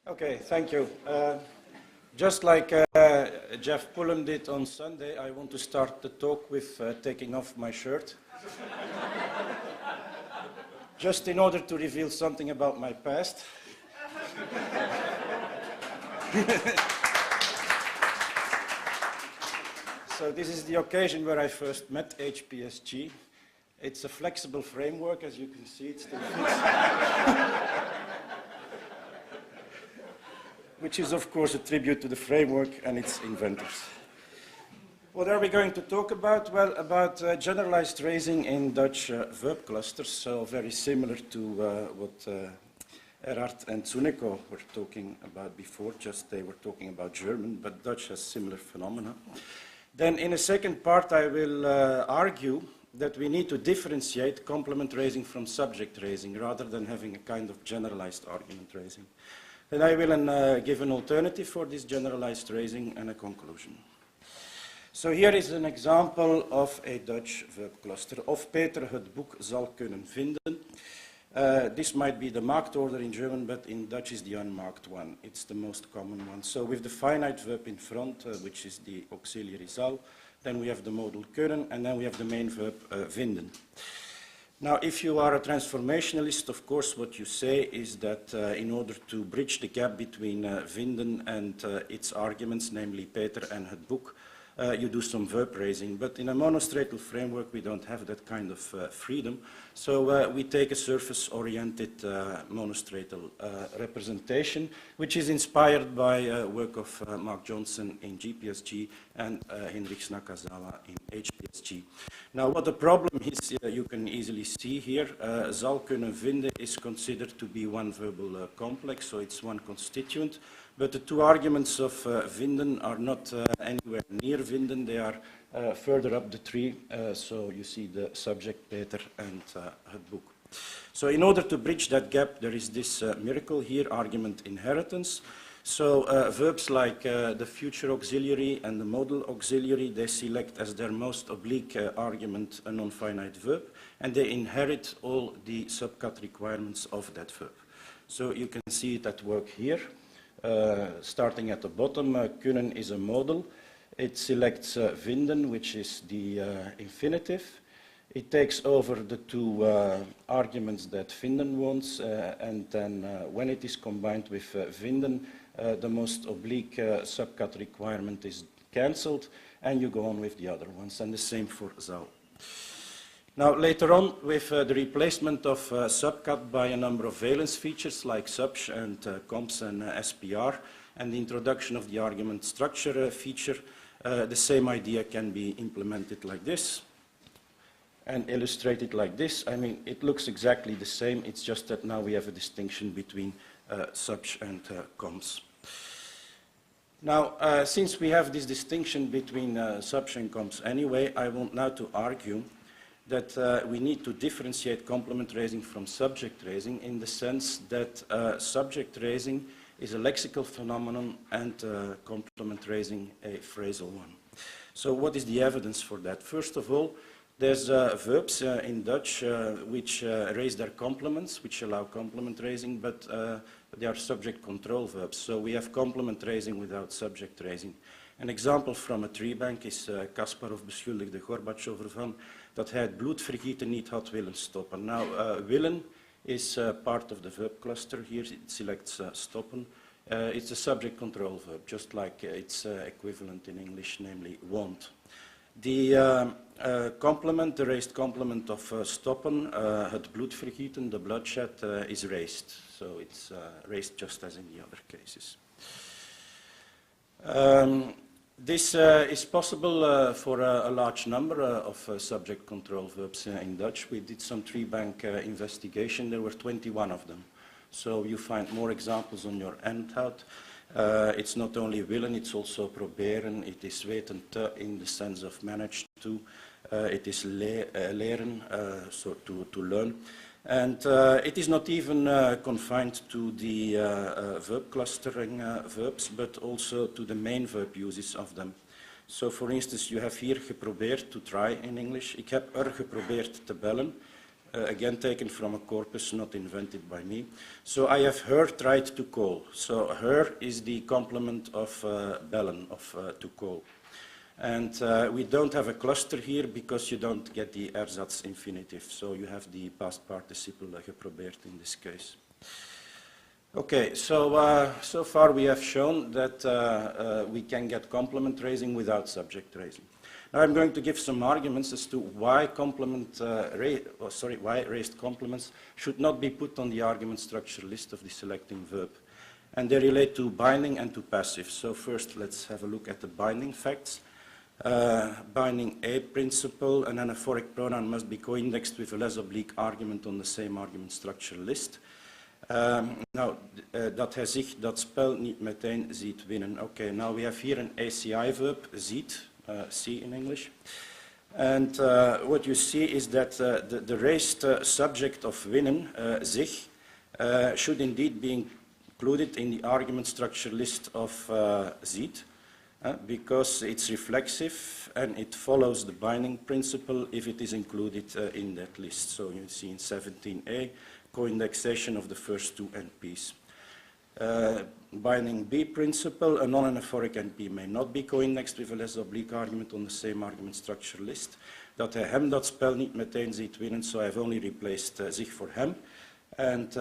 Okay, thank you. Just like Jeff Pullen did on Sunday, I want to start the talk with taking off my shirt. Just in order to reveal something about my past. So this is the occasion where I first met HPSG. It's a flexible framework, as you can see, it still fits. Which is, of course, a tribute to the framework and its inventors. What are we going to talk about? Well, about generalized raising in Dutch verb clusters, so very similar to what Erhard and Zuneko were talking about before, just they were talking about German, but Dutch has similar phenomena. Then in a second part, I will argue that we need to differentiate complement raising from subject raising, rather than having a kind of generalized argument raising. Then I will give an alternative for this generalized raising and a conclusion. So here is an example of a Dutch verb cluster. Of Peter het boek zal kunnen vinden. This might be the marked order in German, but in Dutch is the unmarked one. It's the most common one. So with the finite verb in front, which is the auxiliary zal, then we have the modal kunnen, and then we have the main verb vinden. Now, if you are a transformationalist, of course, what you say is that in order to bridge the gap between vinden and its arguments, namely Peter and het boek, you do some verb raising. But in a monostratal framework, we don't have that kind of freedom. So we take a surface-oriented monostratal representation, which is inspired by work of Mark Johnson in GPSG and Hendrik Nakazawa in HPSG. Now, what the problem is, you can easily see here, zal kunnen vinden is considered to be one verbal complex, so it's one constituent. But the two arguments of vinden are not anywhere near vinden, they are further up the tree, so you see the subject Peter and het boek. So in order to bridge that gap, there is this miracle here, argument inheritance. So verbs like the future auxiliary and the modal auxiliary, they select as their most oblique argument a non-finite verb, and they inherit all the subcat requirements of that verb. So you can see it at work here. Starting at the bottom, kunnen is a modal. It selects vinden, which is the infinitive. It takes over the two arguments that vinden wants, and then when it is combined with vinden, the most oblique subcat requirement is cancelled, and you go on with the other ones, and the same for zal. Now, later on, with the replacement of subcat by a number of valence features like subs and comps and SPR, and the introduction of the argument structure feature, the same idea can be implemented like this and illustrated like this. I mean, it looks exactly the same, it's just that now we have a distinction between subs and comps. Now, since we have this distinction between subs and comps anyway, I want now to argue that we need to differentiate complement raising from subject raising in the sense that subject raising is a lexical phenomenon and complement raising a phrasal one. So what is the evidence for that? First of all, there's verbs in Dutch which raise their complements, which allow complement raising, but they are subject control verbs. So we have complement raising without subject raising. An example from a tree bank is Kasparov beschuldigde Gorbachev ervan dat hij het bloedvergieten niet had willen stoppen. Now, willen is part of the verb cluster here. It selects stoppen. It's a subject control verb, just like its equivalent in English, namely want. The complement, the raised complement of stoppen, het bloedvergieten, the bloodshed, is raised. So it's raised just as in the other cases. This is possible for a large number of subject control verbs in Dutch. We did some tree bank investigation. There were 21 of them. So you find more examples on your handout. It's not only willen, it's also proberen. It is weten te in the sense of manage to. It is leren, so to learn. And it is not even confined to the verb clustering verbs, but also to the main verb uses of them. So for instance, you have here geprobeerd, to try in English. Ik heb geprobeerd te bellen. again taken from a corpus, not invented by me. So I have her tried to call. So her is the complement of bellen, of to call. And we don't have a cluster here because you don't get the ersatz infinitive. So you have the past participle geprobeerd in this case. Okay, so so far we have shown that we can get complement raising without subject raising. Now I'm going to give some arguments as to why why raised complements should not be put on the argument structure list of the selecting verb. And they relate to binding and to passive. So first let's have a look at the binding facts. Binding A principle, an anaphoric pronoun must be co-indexed with a less oblique argument on the same argument structure list. Nou, dat hij zich dat spel niet meteen ziet winnen. Okay, now we have here an ACI verb, ziet, see in English. And what you see is that the raised subject of winnen, zich, should indeed be included in the argument structure list of ziet, because it's reflexive and it follows the binding principle if it is included in that list. So you see in 17a, co-indexation of the first two NPs. Binding B principle, a non-anaphoric NP may not be co-indexed with a less oblique argument on the same argument structure list. Dat hij hem dat spel niet meteen ziet winnen, so I've only replaced zich for hem. And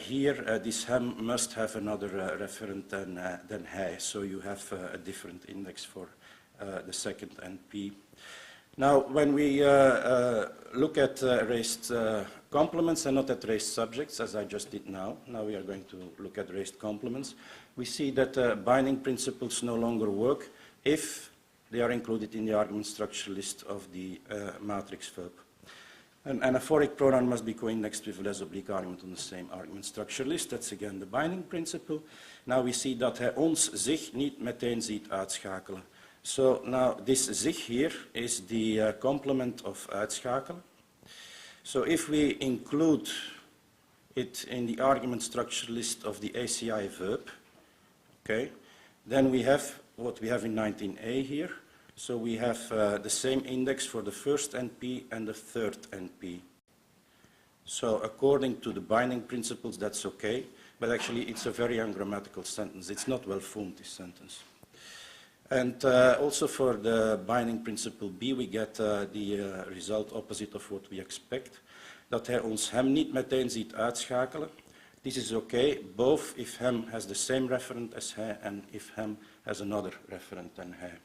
here, this hem must have another referent than hij, so you have a different index for the second NP. Now, when we look at raised complements and not at raised subjects, as I just did now we are going to look at raised complements, we see that binding principles no longer work if they are included in the argument structure list of the matrix verb. An anaphoric pronoun must be co-indexed with a less oblique argument on the same argument structure list. That's again the binding principle. Now we see dat hij ons zich niet meteen ziet uitschakelen. So now this zich here is the complement of uitschakelen. So if we include it in the argument structure list of the ACI verb, okay, then we have what we have in 19a here. So we have the same index for the first NP and the third NP. So according to the binding principles, that's okay, but actually it's a very ungrammatical sentence. It's not well formed, this sentence. And also for the binding principle B, we get the result opposite of what we expect. Dat hij ons hem niet meteen ziet uitschakelen. This is okay, both if hem has the same referent as hij and if hem has another referent than hij.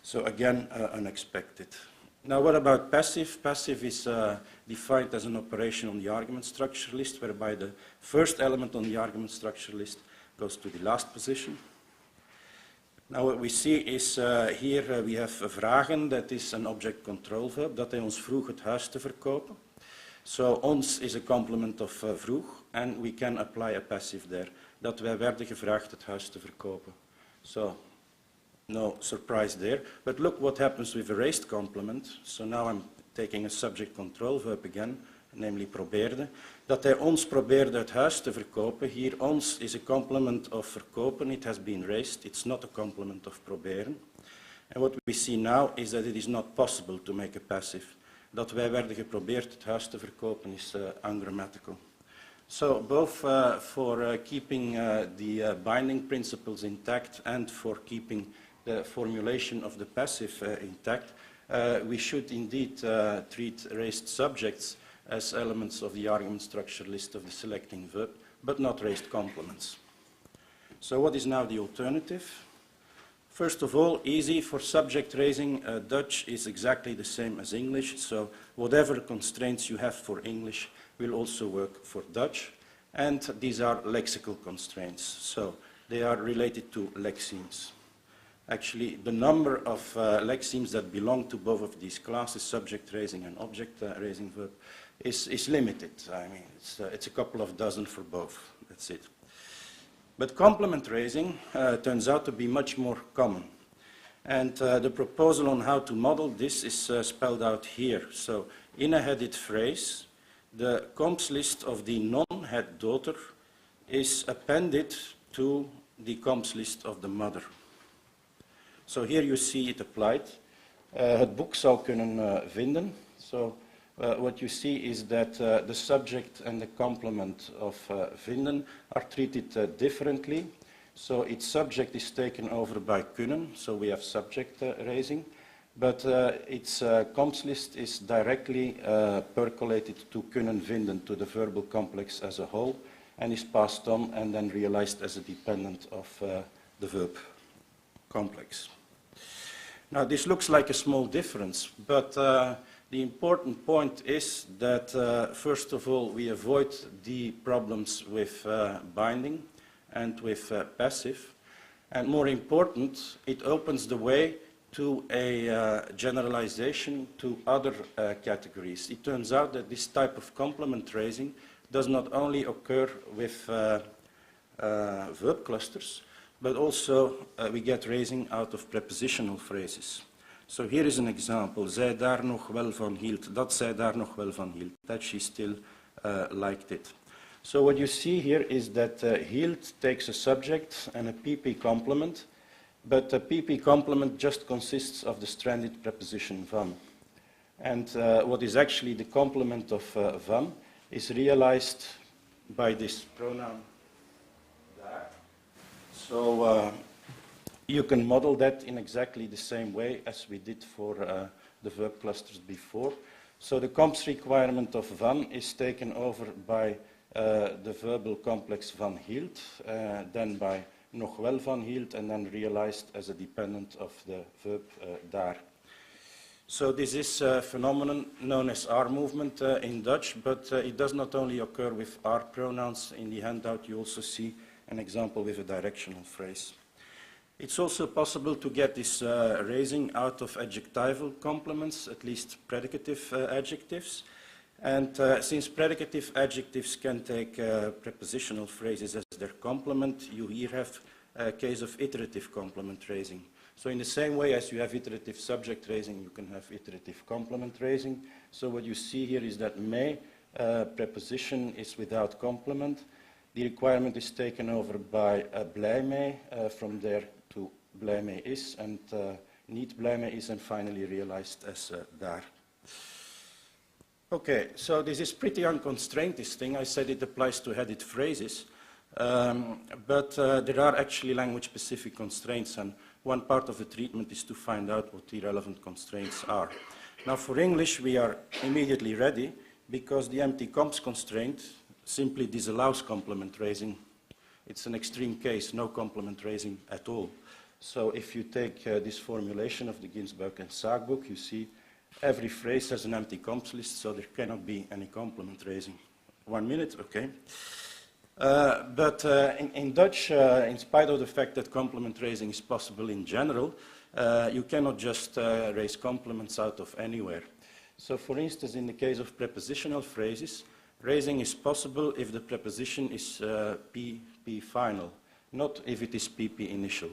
So again, unexpected. Now what about passive? Passive is defined as an operation on the argument structure list, whereby the first element on the argument structure list goes to the last position. Now what we see is here we have vragen, that is an object control verb, dat hij ons vroeg het huis te verkopen. So ons is a complement of vroeg, and we can apply a passive there. Dat wij werden gevraagd het huis te verkopen. So no surprise there. But look what happens with a raised complement. So now I'm taking a subject control verb again, namely probeerde. Dat hij ons probeerde het huis te verkopen. Here ons is a complement of verkopen. It has been raised. It's not a complement of proberen. And what we see now is that it is not possible to make a passive. Dat wij werden geprobeerd het huis te verkopen is ungrammatical. So both for keeping the binding principles intact and for keeping the formulation of the passive intact, we should indeed treat raised subjects as elements of the argument structure list of the selecting verb, but not raised complements. So what is now the alternative? First of all, easy for subject raising. Dutch is exactly the same as English, so whatever constraints you have for English will also work for Dutch. And these are lexical constraints, so they are related to lexemes. Actually, the number of lexemes that belong to both of these classes, subject raising and object raising verb, is limited. I mean, it's a couple of dozen for both. That's it. But complement raising turns out to be much more common. And the proposal on how to model this is spelled out here. So in a headed phrase, the comps list of the non-head daughter is appended to the comps list of the mother. So here you see it applied. Het boek zou kunnen vinden. So what you see is that the subject and the complement of vinden are treated differently. So its subject is taken over by kunnen, so we have subject raising, but its compslist is directly percolated to kunnen vinden, to the verbal complex as a whole, and is passed on and then realized as a dependent of the verb complex. Now this looks like a small difference, but the important point is that, first of all, we avoid the problems with binding and with passive. And more important, it opens the way to a generalization to other categories. It turns out that this type of complement raising does not only occur with verb clusters, but also we get raising out of prepositional phrases. So here is an example. Zij daar nog wel van hield. Dat zij daar nog wel van hield. That she still liked it. So what you see here is that hield takes a subject and a PP complement, but the PP complement just consists of the stranded preposition van. And what is actually the complement of van is realized by this pronoun daar. So you can model that in exactly the same way as we did for the verb clusters before. So the comps requirement of van is taken over by the verbal complex van hield, then by nog wel van hield, and then realized as a dependent of the verb daar. So this is a phenomenon known as R movement in Dutch, but it does not only occur with R pronouns. In the handout you also see an example with a directional phrase. It's also possible to get this raising out of adjectival complements, at least predicative adjectives. And since predicative adjectives can take prepositional phrases as their complement, you here have a case of iterative complement raising. So in the same way as you have iterative subject raising, you can have iterative complement raising. So what you see here is that may preposition is without complement. The requirement is taken over by blij mee, from there to blij mee is, and niet blij mee is, and finally realized as daar. Okay, so this is pretty unconstrained, this thing. I said it applies to headed phrases, but there are actually language-specific constraints, and one part of the treatment is to find out what the relevant constraints are. Now for English, we are immediately ready, because the empty comps constraint simply disallows complement raising. It's an extreme case, no complement raising at all. So if you take this formulation of the Ginsberg and Saag book, you see every phrase has an empty comps list, so there cannot be any complement raising. 1 minute, okay. But in Dutch, in spite of the fact that complement raising is possible in general, you cannot just raise complements out of anywhere. So for instance, in the case of prepositional phrases, raising is possible if the preposition is PP final, not if it is PP initial.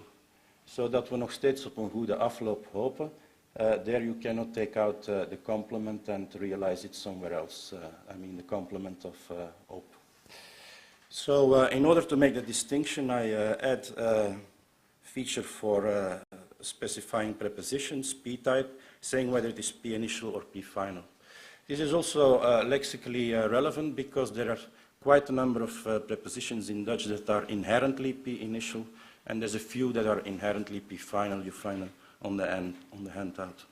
So dat we nog steeds op een goede afloop hopen. There you cannot take out the complement and realize it somewhere else. I mean the complement of op. So in order to make the distinction, I add a feature for specifying prepositions, P-type, saying whether it is P initial or P final. This is also lexically relevant because there are quite a number of prepositions in Dutch that are inherently P initial, and there's a few that are inherently P final. You find them on the end, on the handout.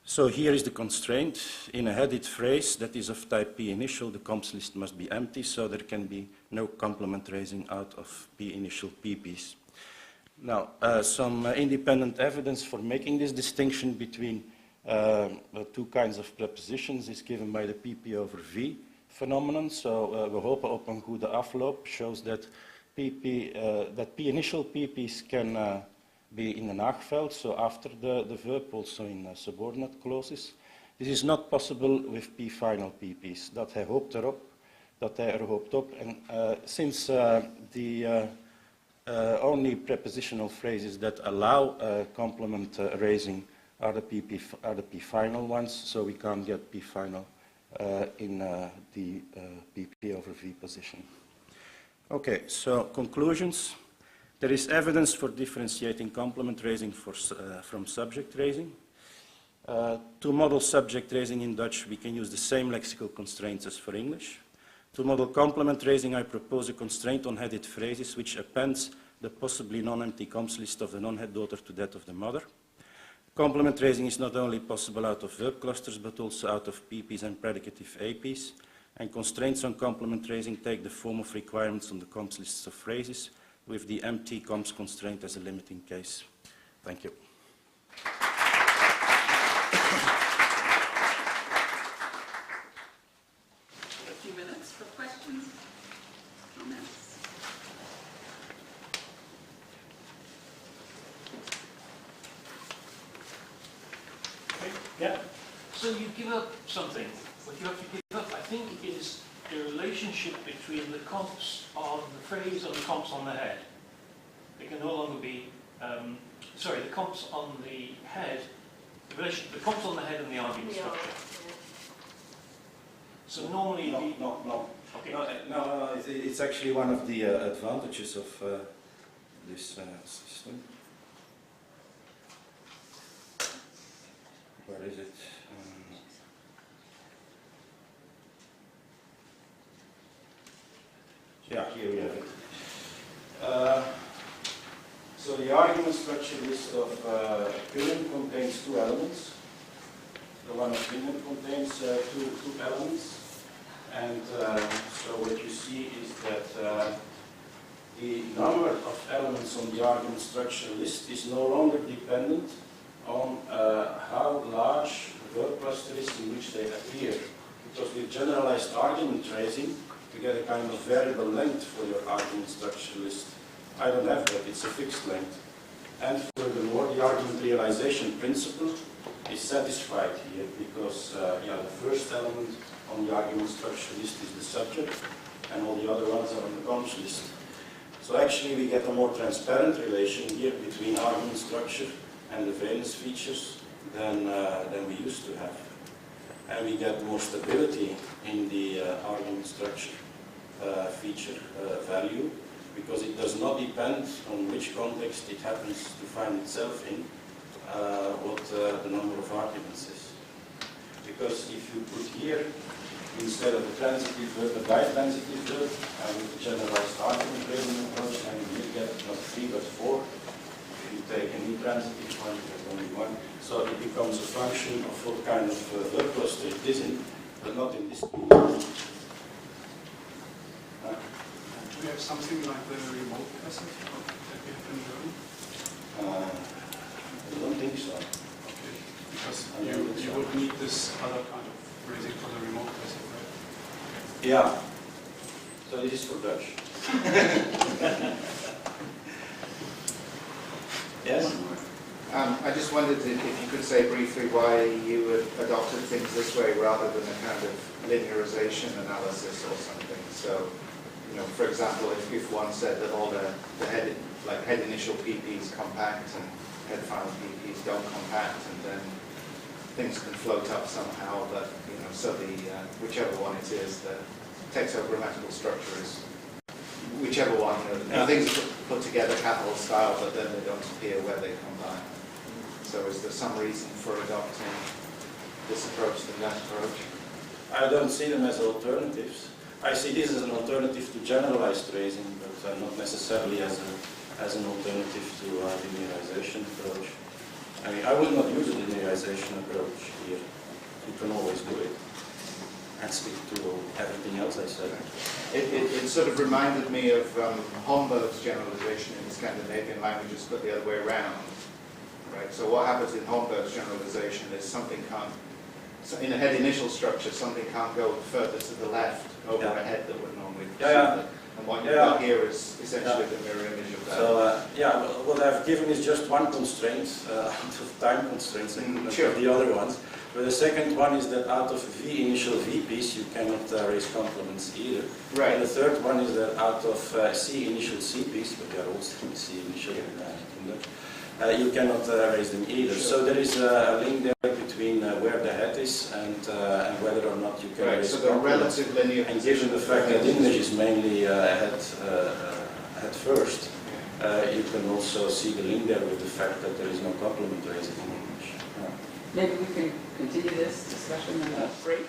So here is the constraint. In a headed phrase that is of type P initial, the comps list must be empty, so there can be no complement raising out of P initial PPs. Now, some independent evidence for making this distinction between two kinds of prepositions is given by the PP over V phenomenon. So we hopen op een goede afloop shows that P initial PPs can be in the naagveld, so after the verb, also in subordinate clauses. This is not possible with P final PPs. Dat hij hoopt erop, dat hij er hoopt op. And since the only prepositional phrases that allow complement raising are the P final ones, so we can't get P final in the PP over V position. Okay, so conclusions. There is evidence for differentiating complement raising from subject raising. To model subject raising in Dutch, we can use the same lexical constraints as for English. To model complement raising, I propose a constraint on headed phrases which appends the possibly non-empty comps list of the non-head daughter to that of the mother. Complement raising is not only possible out of verb clusters, but also out of PPs and predicative APs. And constraints on complement raising take the form of requirements on the comps lists of phrases, with the empty comps constraint as a limiting case. Thank you. A few minutes for questions, comments. Yeah. So you give up something. What you have to give up, I think, is the relationship between the comps on the phrase and the comps on the head. They can no longer be, the comps on the head, the comps on the head and the argument structure. So normally... No. Okay. No, it's actually one of the advantages of this system. Where is it? Yeah, here we have it. So the argument structure list of Cullen contains two elements. The one of Leuven contains two elements. And so what you see is that the number of elements on the argument structure list is no longer dependent on how large the verb cluster is in which they appear. Because with generalized argument raising, you get a kind of variable length for your argument structure list. I don't have that, it's a fixed length. And furthermore, the argument realization principle is satisfied here because the first element on the argument structure list is the subject, and all the other ones are on the comps list. So actually we get a more transparent relation here between argument structure and the valence features than we used to have. And we get more stability in the argument structure feature value, because it does not depend on which context it happens to find itself in, what the number of arguments is. Because if you put here, instead of a transitive verb, a bitransitive verb, with the generalized argument raising approach, and you get not 3 but 4. If you take an intransitive one, there's only one. So it becomes a function of what kind of verb cluster it is in, but not in this. Do we have something like the remote passive that we have in German? I don't think so. Okay, because you would need this other kind of raising for the remote passive, right? Yeah. So this is for Dutch. Yes? I just wondered if you could say briefly why you had adopted things this way rather than a kind of linearization analysis or something. So, you know, for example, if one said that all the head initial PPs compact and head final PPs don't compact, and then things can float up somehow, but, you know, so the whichever one it is, the textogrammatical structure is whichever one, you know, the things are put together capital style, but then they don't appear where they combine. So is there some reason for adopting this approach than that approach? I don't see them as alternatives. I see this as an alternative to generalized raising, but not necessarily as an alternative to linearization approach. I mean, I would not use a linearization approach here. You can always do it and stick to everything else I said. It sort of reminded me of Holmberg's generalization in Scandinavian languages, but the other way around. Right. So what happens in Holmberg's generalization is something can't, so in a head initial structure, something can't go further to the left over a head that would normally proceed. And what you've got here is essentially the mirror image of that. So, what I've given is just one constraint out of time constraints and the other ones. But the second one is that out of V initial VPs, you cannot raise complements either. Right. And the third one is that out of C initial CPs, but they are also C initial you cannot raise them either. Sure. So there is a link there between where the head is and whether or not you can raise so the relative linear and given the fact that English is mainly head first, you can also see the link there with the fact that there is no complement raising in English. Maybe we can continue this discussion in a break.